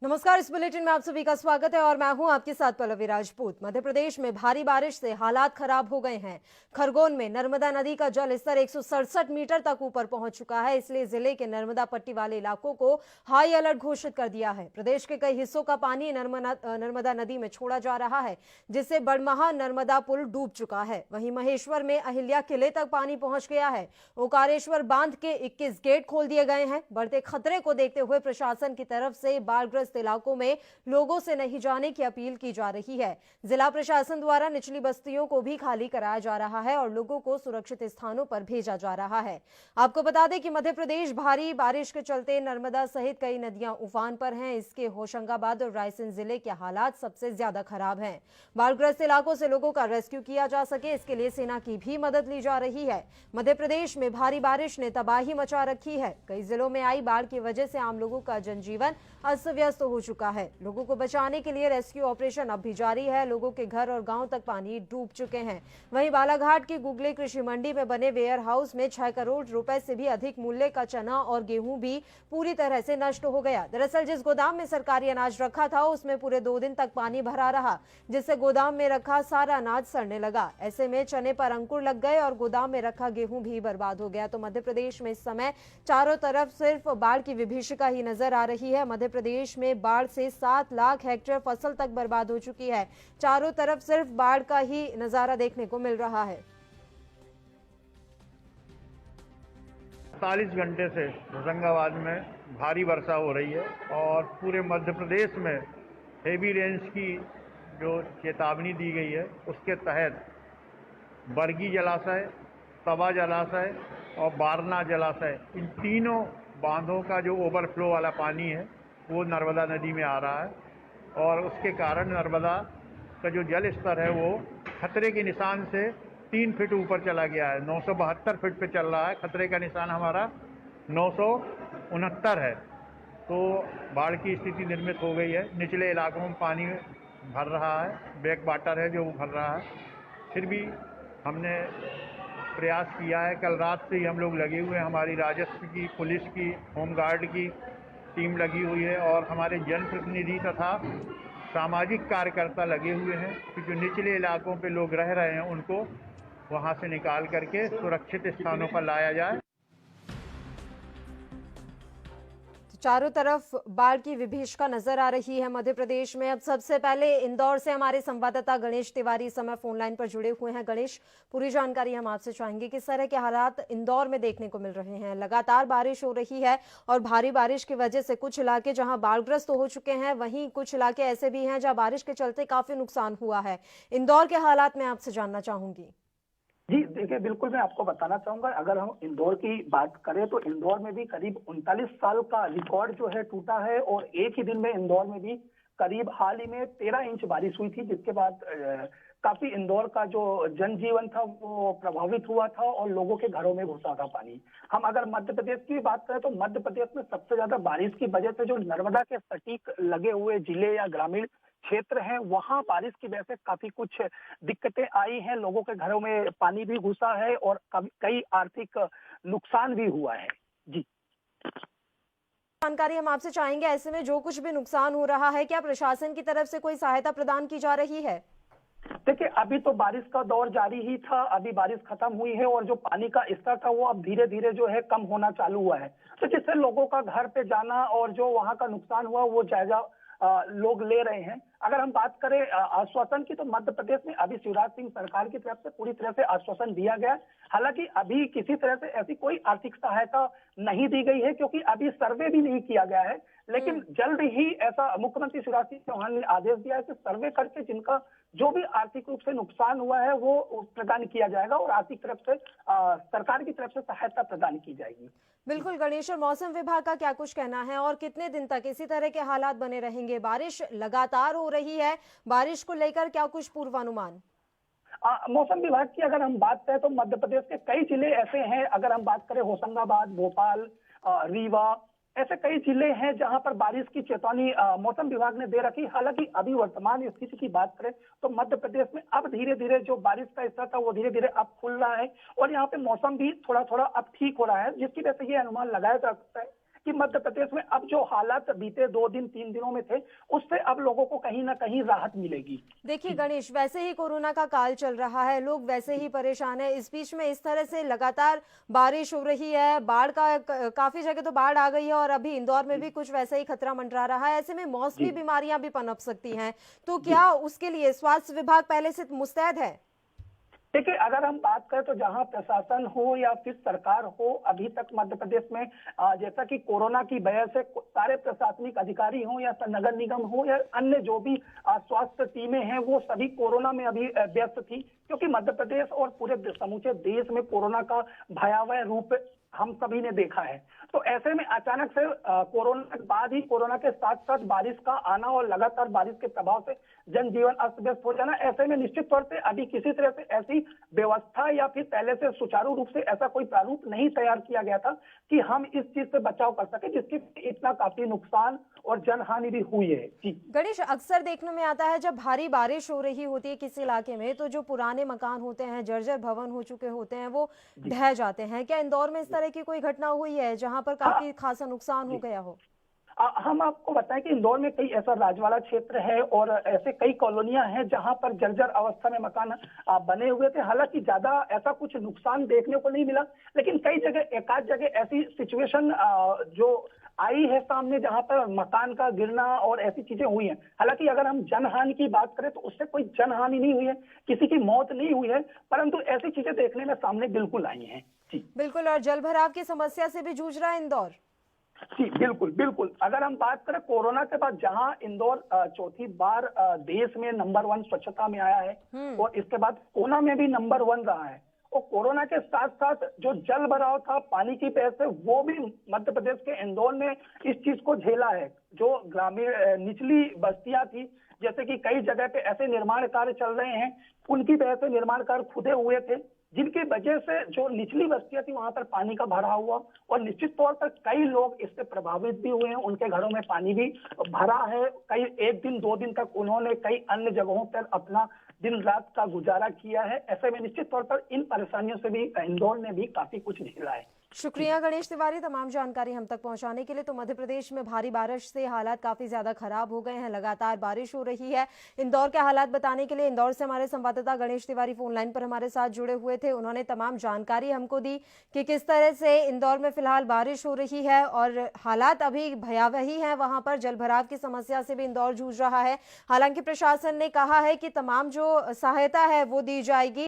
नमस्कार। इस बुलेटिन में आप सभी का स्वागत है और मैं हूं आपके साथ पल्लवी राजपूत। मध्य प्रदेश में भारी बारिश से हालात खराब हो गए हैं। खरगोन में नर्मदा नदी का जल स्तर 167 मीटर तक ऊपर पहुंच चुका है, इसलिए जिले के नर्मदा पट्टी वाले इलाकों को हाई अलर्ट घोषित कर दिया है। प्रदेश के कई हिस्सों का पानी नर्मदा नदी में छोड़ा जा रहा है, जिससे बड़महा नर्मदा पुल डूब चुका है। वहीं महेश्वर में अहिल्या किले तक पानी पहुंच गया है। ओकारेश्वर बांध के 21 गेट खोल दिए गए हैं। बढ़ते खतरे को देखते हुए प्रशासन की तरफ से बाढ़ग्रस्त इलाकों में लोगों से नहीं जाने की अपील की जा रही है। जिला प्रशासन द्वारा निचली बस्तियों को भी खाली कराया जा रहा है और लोगों को सुरक्षित स्थानों पर भेजा जा रहा है। आपको बता दें कि मध्य प्रदेश भारी बारिश के चलते नर्मदा सहित कई नदियां उफान पर हैं। इसके होशंगाबाद और रायसेन जिले के हालात सबसे ज्यादा खराब हैं। बाढ़ग्रस्त इलाकों से लोगों का रेस्क्यू किया जा सके, इसके लिए सेना की भी मदद ली जा रही है। मध्य प्रदेश में भारी बारिश ने तबाही मचा रखी है। कई जिलों में आई बाढ़ की वजह से आम लोगों का जनजीवन अस्त व्यस्त हो चुका है। लोगों को बचाने के लिए रेस्क्यू ऑपरेशन अब भी जारी है। लोगों के घर और गांव तक पानी डूब चुके हैं। वहीं बालाघाट की गुगली कृषि मंडी में बने वेयर हाउस में 6 करोड़ रुपए से भी अधिक मूल्य का चना और गेहूं भी पूरी तरह से नष्ट हो गया। दरअसल जिस गोदाम में सरकारी अनाज रखा था उसमें पूरे 2 दिन तक पानी भरा रहा, जिससे गोदाम में रखा सारा अनाज सड़ने लगा। ऐसे में चने पर अंकुर लग गए और गोदाम में रखा गेहूं भी बर्बाद हो गया। तो मध्य प्रदेश में इस समय चारों तरफ सिर्फ बाढ़ की विभीषिका ही नजर आ रही है। मध्य प्रदेश में बाढ़ से 7 लाख हेक्टेयर फसल तक बर्बाद हो चुकी है। चारों तरफ सिर्फ बाढ़ का ही नजारा देखने को मिल रहा है। 48 घंटे से होशंगाबाद में भारी वर्षा हो रही है और पूरे मध्य प्रदेश में हेवी रेंज की जो चेतावनी दी गई है उसके तहत बरगी जलाशय, तवा जलाशय और बारना जलाशय, इन तीनों बांधों का जो ओवरफ्लो वाला पानी है वो नर्मदा नदी में आ रहा है और उसके कारण नर्मदा का जो जल स्तर है वो खतरे के निशान से 3 फीट ऊपर चला गया है। 972 फीट पे चल रहा है। खतरे का निशान हमारा 969 है। तो बाढ़ की स्थिति निर्मित हो गई है। निचले इलाकों में पानी भर रहा है, बैक वाटर है जो भर रहा है। फिर भी हमने प्रयास किया है। कल रात से ही हम लोग लगे हुए हैं। हमारी राजस्व की, पुलिस की, होमगार्ड की टीम लगी हुई है और हमारे जनप्रतिनिधि तथा सामाजिक कार्यकर्ता लगे हुए हैं कि जो निचले इलाकों पे लोग रह रहे हैं उनको वहां से निकाल करके सुरक्षित स्थानों पर लाया जाए। चारों तरफ बाढ़ की विभीषिका नजर आ रही है मध्य प्रदेश में। अब सबसे पहले इंदौर से हमारे संवाददाता गणेश तिवारी इस समय फोन लाइन पर जुड़े हुए हैं। गणेश, पूरी जानकारी हम आपसे चाहेंगे। किस तरह के हालात इंदौर में देखने को मिल रहे हैं? लगातार बारिश हो रही है और भारी बारिश की वजह से कुछ इलाके जहां बाढ़ग्रस्त हो चुके हैं, वहीं कुछ इलाके ऐसे भी हैं जहां बारिश के चलते काफी नुकसान हुआ है। इंदौर के हालात में आपसे जानना चाहूंगी। जी देखिए, बिल्कुल मैं आपको बताना चाहूंगा। अगर हम इंदौर की बात करें तो इंदौर में भी करीब 39 साल का रिकॉर्ड जो है टूटा है और एक ही दिन में इंदौर में भी करीब हाल ही में 13 इंच बारिश हुई थी, जिसके बाद काफी इंदौर का जो जनजीवन था वो प्रभावित हुआ था और लोगों के घरों में घुसा था पानी। हम अगर मध्य प्रदेश की बात करें तो मध्य प्रदेश में सबसे ज्यादा बारिश की वजह से जो नर्मदा के सटीक लगे हुए जिले या ग्रामीण क्षेत्र हैं वहां बारिश की वजह से काफी कुछ दिक्कतें आई हैं। लोगों के घरों में पानी भी घुसा है और कई आर्थिक नुकसान भी हुआ है। जी जानकारी हम आपसे चाहेंगे। ऐसे में जो कुछ भी नुकसान हो रहा है, क्या प्रशासन की तरफ से कोई सहायता प्रदान की जा रही है? देखिए, अभी तो बारिश का दौर जारी ही था। अभी बारिश खत्म हुई है और जो पानी का स्तर था वो अब धीरे धीरे जो है कम होना चालू हुआ है, तो जिससे लोगों का घर पे जाना और जो वहां का नुकसान हुआ वो जायजा लोग ले रहे हैं। अगर हम बात करें आश्वासन की, तो मध्य प्रदेश में अभी शिवराज सिंह सरकार की तरफ से पूरी तरह से आश्वासन दिया गया। हालांकि अभी किसी तरह से ऐसी कोई आर्थिक सहायता नहीं दी गई है क्योंकि अभी सर्वे भी नहीं किया गया है, लेकिन जल्द ही ऐसा मुख्यमंत्री शिवराज सिंह चौहान ने आदेश दिया है कि सर्वे करके जिनका जो भी आर्थिक रूप से नुकसान हुआ है वो प्रदान किया जाएगा और आर्थिक तरफ से सरकार की तरफ से सहायता प्रदान की जाएगी। बिल्कुल गणेश, और मौसम विभाग का क्या कुछ कहना है और कितने दिन तक इसी तरह के हालात बने रहेंगे? बारिश लगातार हो रही है, बारिश को लेकर क्या कुछ पूर्वानुमान? मौसम विभाग की अगर हम बात करें तो मध्य प्रदेश के कई जिले ऐसे हैं। अगर हम बात करें होशंगाबाद, भोपाल, रीवा, ऐसे कई जिले हैं जहां पर बारिश की चेतावनी मौसम विभाग ने दे रखी। हालांकि अभी वर्तमान स्थिति की बात करें तो मध्य प्रदेश में अब धीरे धीरे जो बारिश का स्तर था वो धीरे धीरे अब खुल रहा है और यहाँ पे मौसम भी थोड़ा थोड़ा अब ठीक हो रहा है, जिसकी वजह से ये अनुमान लगाया जा सकता है कि मध्य प्रदेश में अब जो हालात बीते 2-3 दिनों में थे, उससे अब लोगों को कहीं ना कहीं राहत मिलेगी। देखिए गणेश, वैसे ही कोरोना का काल चल रहा है, लोग वैसे ही परेशान है। इस बीच में इस तरह से लगातार बारिश हो रही है, बाढ़ का काफी जगह तो बाढ़ आ गई है और अभी इंदौर में भी कुछ वैसा ही खतरा मंडरा रहा है। ऐसे में मौसमी बीमारियां भी पनप सकती हैं, तो क्या उसके लिए स्वास्थ्य विभाग पहले से मुस्तैद है? देखिए, अगर हम बात करें तो जहां प्रशासन हो या फिर सरकार हो, अभी तक मध्य प्रदेश में जैसा कि कोरोना की वजह से सारे प्रशासनिक अधिकारी हो या नगर निगम हो या अन्य जो भी स्वास्थ्य टीमें हैं, वो सभी कोरोना में अभी व्यस्त थी, क्योंकि मध्य प्रदेश और पूरे समूचे देश में कोरोना का भयावह रूप हम सभी ने देखा है। तो ऐसे में अचानक से कोरोना के बाद ही कोरोना के साथ साथ बारिश का आना और लगातार बारिश के प्रभाव से जनजीवन अस्त व्यस्त हो जाना, ऐसे में निश्चित तौर से अभी किसी तरह से ऐसी व्यवस्था या फिर पहले से सुचारू रूप से ऐसा कोई प्रारूप नहीं तैयार किया गया था कि हम इस चीज से बचाव कर सके, जिसकी इतना काफी नुकसान और जनहानि भी हुई है। जी गणेश, अक्सर देखने में आता है जब भारी बारिश हो रही होती है किसी इलाके में, तो जो पुराने मकान होते हैं, जर्जर भवन हो चुके होते हैं, वो ढह जाते हैं। क्या इंदौर में इस तरह की कोई घटना हुई है जहां पर काफी खासा नुकसान हो गया हो? हम आपको बताएं कि इंदौर में कई ऐसा राजवाड़ा क्षेत्र है और ऐसे कई कॉलोनियां हैं जहां पर जर्जर अवस्था में मकान बने हुए थे। हालांकि ज्यादा ऐसा कुछ नुकसान देखने को नहीं मिला, लेकिन कई जगह एकाध जगह ऐसी सिचुएशन जो आई है सामने जहां पर मकान का गिरना और ऐसी चीजें हुई हैं। हालांकि अगर हम जनहानि की बात करें तो उससे कोई जनहानि नहीं हुई है, किसी की मौत नहीं हुई है, परंतु ऐसी चीजें देखने में सामने बिल्कुल आई हैं। जी बिल्कुल। और जल भराव की समस्या से भी जूझ रहा है इंदौर? जी बिल्कुल बिल्कुल। अगर हम बात करें कोरोना के बाद जहां इंदौर चौथी बार देश में नंबर 1 स्वच्छता में आया है और इसके बाद कोरोना में भी नंबर 1 रहा है, और कोरोना के साथ साथ जो जल भराव था पानी की वजह से, वो भी मध्य प्रदेश के इंदौर ने इस चीज को झेला है। जो ग्रामीण निचली बस्तियां थी, जैसे कि कई जगह पे ऐसे निर्माण कार्य चल रहे हैं, उनकी वजह से निर्माण कार्य खुदे हुए थे, जिनकी वजह से जो निचली बस्तियां थी वहां पर पानी का भराव हुआ और निश्चित तौर पर कई लोग इससे प्रभावित भी हुए हैं। उनके घरों में पानी भी भरा है। कई 1 दिन 2 दिन तक उन्होंने कई अन्य जगहों पर अपना दिन रात का गुजारा किया है। ऐसे में निश्चित तौर पर इन परेशानियों से भी इंदौर ने भी काफी कुछ झेला है। शुक्रिया गणेश तिवारी, तमाम जानकारी हम तक पहुंचाने के लिए। तो मध्य प्रदेश में भारी बारिश से हालात काफी ज्यादा खराब हो गए हैं, लगातार बारिश हो रही है। इंदौर के हालात बताने के लिए इंदौर से हमारे संवाददाता गणेश तिवारी फोन लाइन पर हमारे साथ जुड़े हुए थे। उन्होंने तमाम जानकारी हमको दी कि किस तरह से इंदौर में फिलहाल बारिश हो रही है और हालात अभी भयावह ही है। वहां पर जल भराव की समस्या से भी इंदौर जूझ रहा है। हालांकि प्रशासन ने कहा है कि तमाम जो सहायता है वो दी जाएगी।